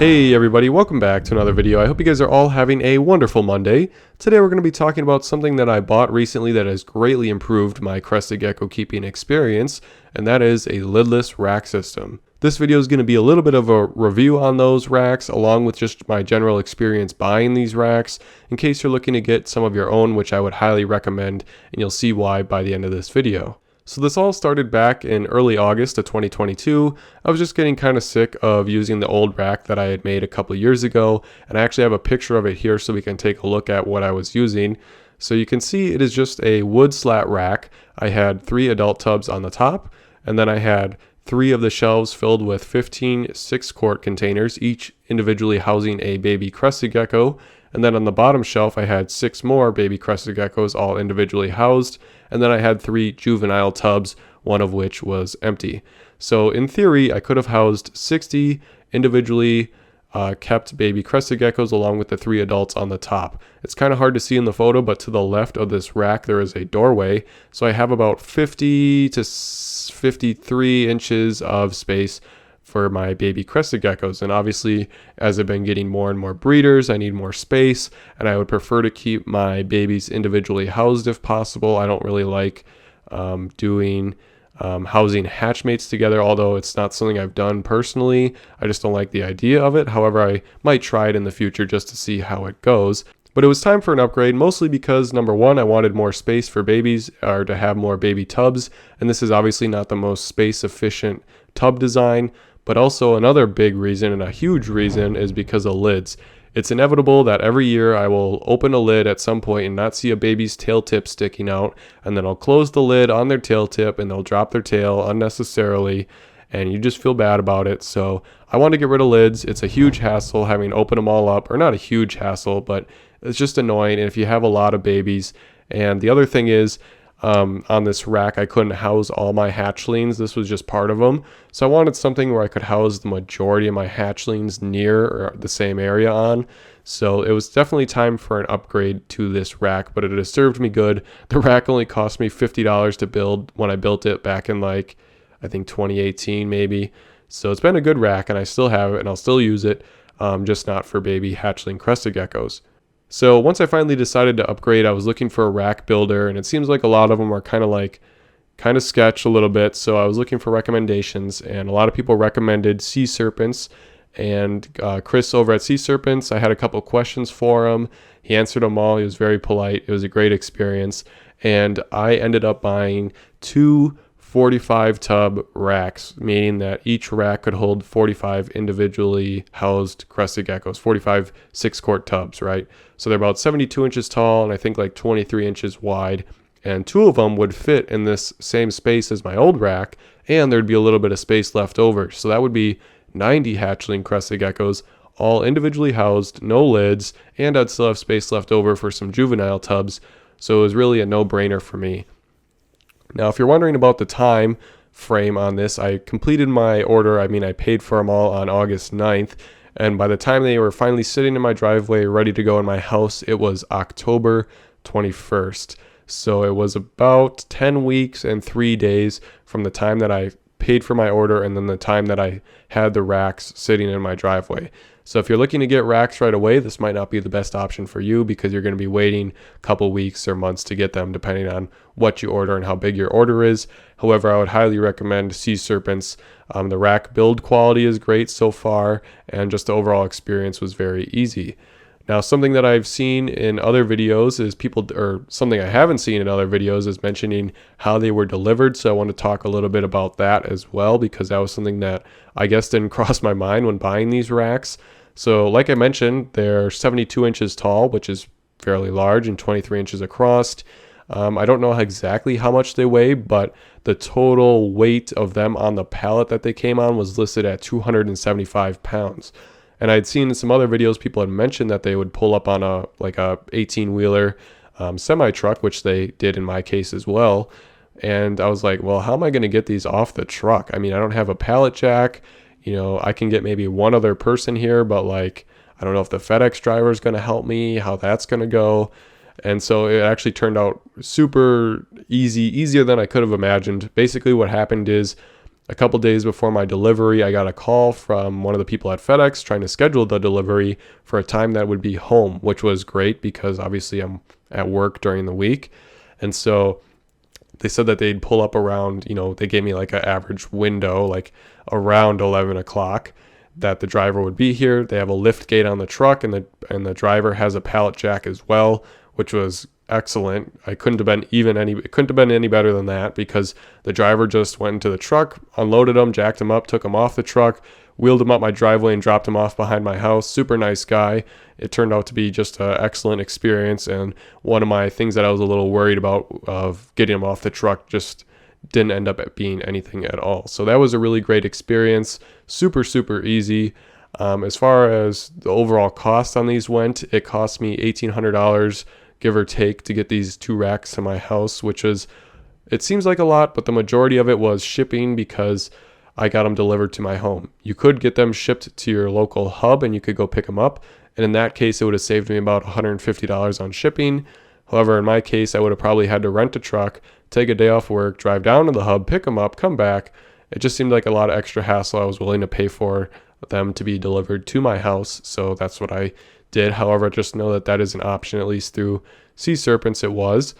Hey everybody, welcome back to another video. I hope you guys are all having a wonderful Monday. Today we're going to be talking about something that I bought recently that has greatly improved my Crested Gecko keeping experience, and that is a lidless rack system. This video is going to be a little bit of a review on those racks, along with just my general experience buying these racks, in case you're looking to get some of your own, which I would highly recommend, and you'll see why by the end of this video. So this all started back in early August of 2022. I was just getting kind of sick of using the old rack that I had made a couple years ago, and I actually have a picture of it here so we can take a look at what I was using. So you can see it is just a wood slat rack. I had 3 adult tubs on the top, and then I had 3 of the shelves filled with 15 6-quart containers, each individually housing a baby Crested Gecko. And then on the bottom shelf, I had 6 more baby Crested Geckos, all individually housed. And then I had 3 juvenile tubs, one of which was empty. So in theory, I could have housed 60 individually kept baby Crested Geckos along with the 3 adults on the top. It's kind of hard to see in the photo, but to the left of this rack, there is a doorway. So I have about 50 to 53 inches of space for my baby Crested Geckos. And obviously, as I've been getting more and more breeders, I need more space, and I would prefer to keep my babies individually housed if possible. I don't really like doing housing hatchmates together, although it's not something I've done personally. I just don't like the idea of it. However, I might try it in the future just to see how it goes. But it was time for an upgrade, mostly because number one, I wanted more space for babies, or to have more baby tubs, and this is obviously not the most space efficient tub design. But also another big reason, and a huge reason, is because of lids. It's inevitable that every year I will open a lid at some point and not see a baby's tail tip sticking out, and then I'll close the lid on their tail tip and they'll drop their tail unnecessarily, and you just feel bad about it. So I want to get rid of lids. It's a huge hassle having to open them all up, or not a huge hassle, but it's just annoying. And if you have a lot of babies, and the other thing is, on this rack, I couldn't house all my hatchlings. This was just part of them. So I wanted something where I could house the majority of my hatchlings near or the same area on. So it was definitely time for an upgrade to this rack, but it has served me good. The rack only cost me $50 to build when I built it back in I think 2018 maybe. So it's been a good rack, and I still have it and I'll still use it, just not for baby hatchling Crested Geckos. So once I finally decided to upgrade, I was looking for a rack builder, and it seems like a lot of them are kind of sketch a little bit. So I was looking for recommendations, and a lot of people recommended C Serpents. And Chris over at C Serpents, I had a couple questions for him. He answered them all. He was very polite. It was a great experience. And I ended up buying 2 45 tub racks, meaning that each rack could hold 45 individually housed Crested Geckos, 45 6-quart tubs, right? So they're about 72 inches tall and I think like 23 inches wide. And 2 of them would fit in this same space as my old rack, and there'd be a little bit of space left over. So that would be 90 hatchling Crested Geckos, all individually housed, no lids, and I'd still have space left over for some juvenile tubs. So it was really a no-brainer for me. Now, if you're wondering about the time frame on this, I completed my order. I paid for them all on August 9th. And by the time they were finally sitting in my driveway, ready to go in my house, it was October 21st. So it was about 10 weeks and 3 days from the time that I paid for my order and then the time that I had the racks sitting in my driveway. So if you're looking to get racks right away, this might not be the best option for you, because you're going to be waiting a couple weeks or months to get them, depending on what you order and how big your order is. However, I would highly recommend C Serpents. The rack build quality is great so far, and just the overall experience was very easy. Now, something that I've seen in other videos is something I haven't seen in other videos is mentioning how they were delivered. So I want to talk a little bit about that as well, because that was something that I guess didn't cross my mind when buying these racks. So like I mentioned, they're 72 inches tall, which is fairly large, and 23 inches across. I don't know exactly how much they weigh, but the total weight of them on the pallet that they came on was listed at 275 pounds. And I'd seen in some other videos, people had mentioned that they would pull up on a 18-wheeler semi-truck, which they did in my case as well. And I was like, well, how am I going to get these off the truck? I don't have a pallet jack. I can get maybe one other person here, but I don't know if the FedEx driver is going to help me, how that's going to go. And so it actually turned out super easy, easier than I could have imagined. Basically what happened is A couple days before my delivery, I got a call from one of the people at FedEx trying to schedule the delivery for a time that would be home, which was great because obviously I'm at work during the week. And so they said that they'd pull up around, they gave me like an average window, like around 11 o'clock, that the driver would be here. They have a lift gate on the truck, and the driver has a pallet jack as well, which was excellent. It couldn't have been any better than that, because the driver just went into the truck, unloaded them, jacked them up, took them off the truck, wheeled them up my driveway, and dropped them off behind my house. Super nice guy. It turned out to be just an excellent experience, and one of my things that I was a little worried about of getting them off the truck just didn't end up being anything at all. So that was a really great experience. Super, super easy. As far as the overall cost on these went, it cost me $1,800, give or take, to get these 2 racks to my house, which is, it seems like a lot, but the majority of it was shipping because I got them delivered to my home. You could get them shipped to your local hub and you could go pick them up. And in that case, it would have saved me about $150 on shipping. However, in my case, I would have probably had to rent a truck, take a day off work, drive down to the hub, pick them up, come back. It just seemed like a lot of extra hassle I was willing to pay for them to be delivered to my house. So that's what I did. However, just know that that is an option, at least through C Serpents it was.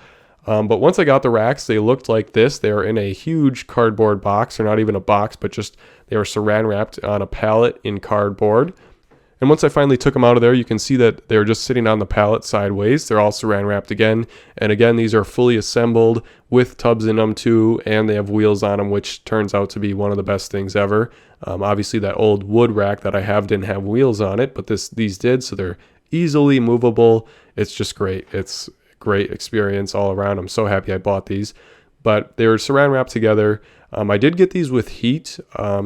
But once I got the racks, they looked like this. They were in a huge cardboard box, or not even a box, but just they were saran wrapped on a pallet in cardboard. And once I finally took them out of there, you can see that they're just sitting on the pallet sideways. They're all saran wrapped again. And again, these are fully assembled with tubs in them too, and they have wheels on them, which turns out to be one of the best things ever. Obviously, that old wood rack that I have didn't have wheels on it, but these did, so they're easily movable. It's just great. It's a great experience all around. I'm so happy I bought these. But they were saran wrapped together. I did get these with heat,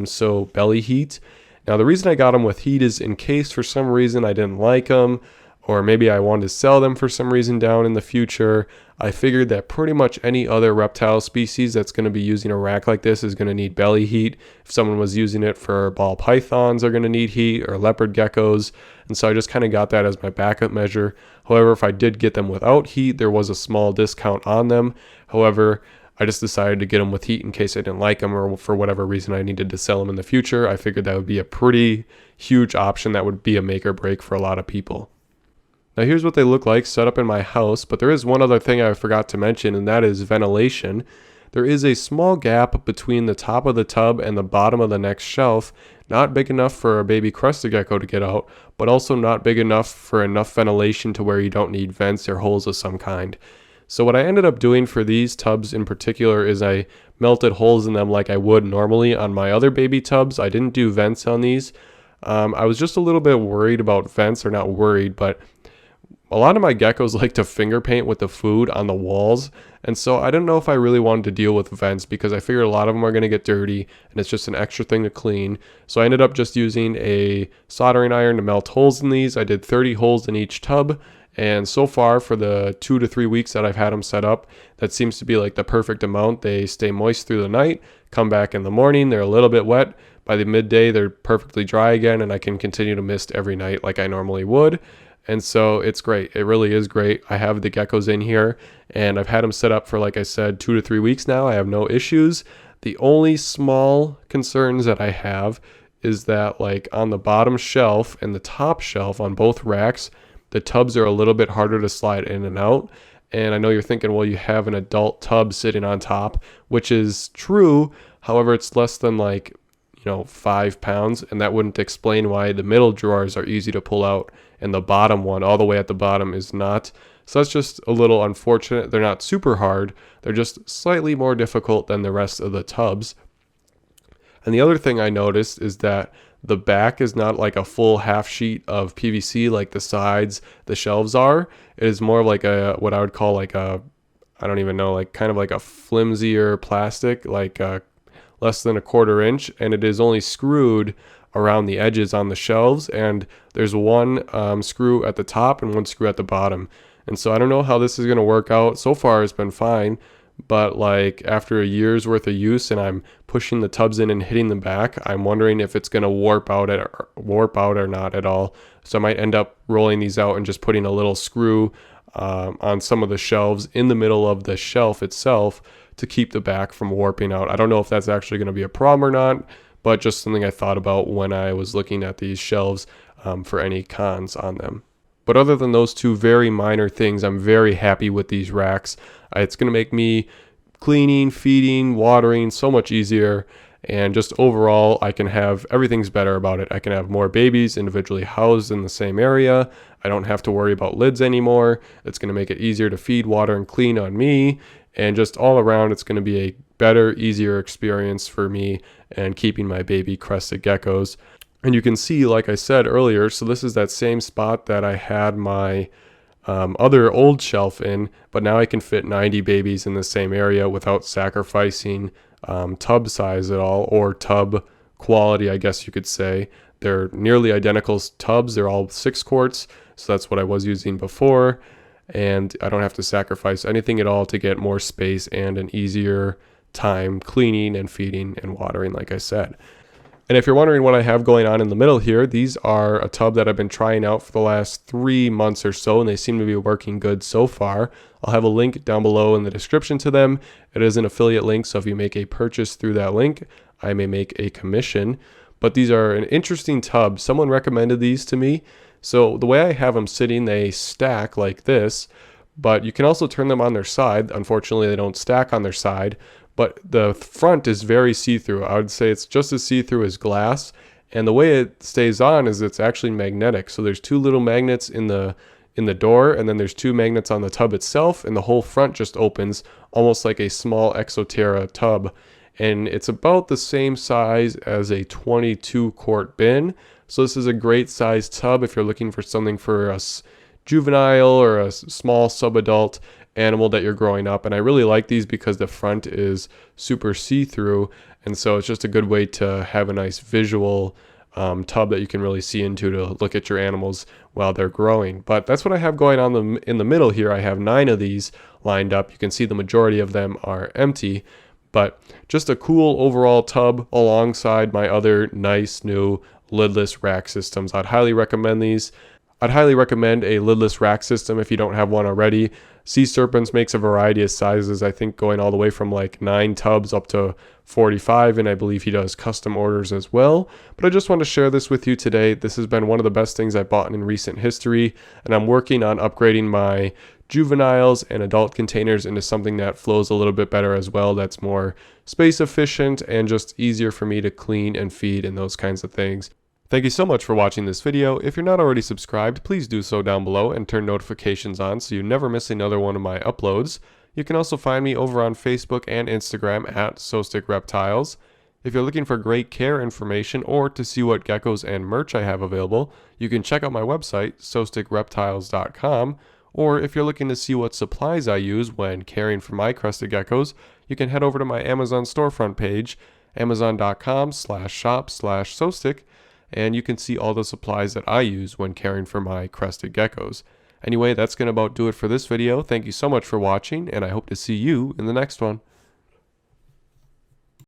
so belly heat. Now, the reason I got them with heat is in case for some reason I didn't like them, or maybe I wanted to sell them for some reason down in the future. I figured that pretty much any other reptile species that's going to be using a rack like this is going to need belly heat. If someone was using it for ball pythons, they're going to need heat, or leopard geckos. And so I just kind of got that as my backup measure. However, if I did get them without heat, there was a small discount on them. However, I just decided to get them with heat in case I didn't like them, or for whatever reason I needed to sell them in the future. I figured that would be a pretty huge option that would be a make or break for a lot of people. Now here's what they look like set up in my house, but there is one other thing I forgot to mention, and that is ventilation. There is a small gap between the top of the tub and the bottom of the next shelf, not big enough for a baby crested gecko to get out, but also not big enough for enough ventilation to where you don't need vents or holes of some kind. So what I ended up doing for these tubs in particular is I melted holes in them like I would normally on my other baby tubs. I didn't do vents on these. I was just a little bit worried about vents, or not worried, but a lot of my geckos like to finger paint with the food on the walls. And so I didn't know if I really wanted to deal with vents, because I figured a lot of them are going to get dirty and it's just an extra thing to clean. So I ended up just using a soldering iron to melt holes in these. I did 30 holes in each tub. And so far, for the 2 to 3 weeks that I've had them set up, that seems to be like the perfect amount. They stay moist through the night, come back in the morning, they're a little bit wet. By the midday, they're perfectly dry again, and I can continue to mist every night like I normally would. And so it's great. It really is great. I have the geckos in here, and I've had them set up for, like I said, 2 to 3 weeks now. I have no issues. The only small concerns that I have is that, like, on the bottom shelf and the top shelf on both racks, the tubs are a little bit harder to slide in and out. And I know you're thinking, well, you have an adult tub sitting on top, which is true. However, it's less than 5 pounds, and that wouldn't explain why the middle drawers are easy to pull out and the bottom one all the way at the bottom is not. So that's just a little unfortunate. They're not super hard. They're just slightly more difficult than the rest of the tubs. And the other thing I noticed is that the back is not like a full half sheet of PVC like the sides, the shelves are. It is more like what I would call like I don't even know, like kind of like a flimsier plastic, like less than 1/4 inch. And it is only screwed around the edges on the shelves. And there's one screw at the top and one screw at the bottom. And so I don't know how this is going to work out. So far it's been fine. but like after a year's worth of use and I'm pushing the tubs in and hitting them back, I'm wondering if it's going to warp out or not at all. So I might end up rolling these out and just putting a little screw on some of the shelves in the middle of the shelf itself to keep the back from warping out. I don't know if that's actually going to be a problem or not, but just something I thought about when I was looking at these shelves for any cons on them. But other than those two very minor things, I'm very happy with these racks. It's going to make me cleaning, feeding, watering so much easier. And just overall, I can have, everything's better about it. I can have more babies individually housed in the same area. I don't have to worry about lids anymore. It's going to make it easier to feed, water, and clean on me. And just all around, it's going to be a better, easier experience for me and keeping my baby crested geckos. And you can see, like I said earlier, so this is that same spot that I had my other old shelf in, but now I can fit 90 babies in the same area without sacrificing tub size at all, or tub quality, I guess you could say. They're nearly identical tubs. They're all 6 quarts, so that's what I was using before. And I don't have to sacrifice anything at all to get more space and an easier time cleaning and feeding and watering, like I said. And if you're wondering what I have going on in the middle here, these are a tub that I've been trying out for the last 3 months or so, and they seem to be working good so far. I'll have a link down below in the description to them. It is an affiliate link, so if you make a purchase through that link, I may make a commission. But these are an interesting tub. Someone recommended these to me. So the way I have them sitting, they stack like this, but you can also turn them on their side. Unfortunately, they don't stack on their side. But the front is very see-through. I would say it's just as see-through as glass. And the way it stays on is it's actually magnetic. So there's 2 little magnets in the door, and then there's 2 magnets on the tub itself, and the whole front just opens almost like a small Exoterra tub. And it's about the same size as a 22 quart bin. So this is a great size tub if you're looking for something for a juvenile or a small subadult animal that you're growing up. And I really like these because the front is super see-through, and so it's just a good way to have a nice visual tub that you can really see into to look at your animals while they're growing. But that's what I have going on in the middle here. I have 9 of these lined up. You can see the majority of them are empty, but just a cool overall tub alongside my other nice new lidless rack systems. I'd highly recommend these. I'd highly recommend a lidless rack system if you don't have one already. C Serpent makes a variety of sizes, I think going all the way from like 9 tubs up to 45, and I believe he does custom orders as well. But I just want to share this with you today. This has been one of the best things I've bought in recent history, and I'm working on upgrading my juveniles and adult containers into something that flows a little bit better as well, that's more space efficient and just easier for me to clean and feed and those kinds of things. Thank you so much for watching this video. If you're not already subscribed, please do so down below and turn notifications on so you never miss another one of my uploads. You can also find me over on Facebook and Instagram at Sostic Reptiles. If you're looking for great care information or to see what geckos and merch I have available, you can check out my website, sosticreptiles.com. Or if you're looking to see what supplies I use when caring for my crested geckos, you can head over to my Amazon storefront page, amazon.com/shop/sostic. And you can see all the supplies that I use when caring for my crested geckos. Anyway, that's going to about do it for this video. Thank you so much for watching, and I hope to see you in the next one.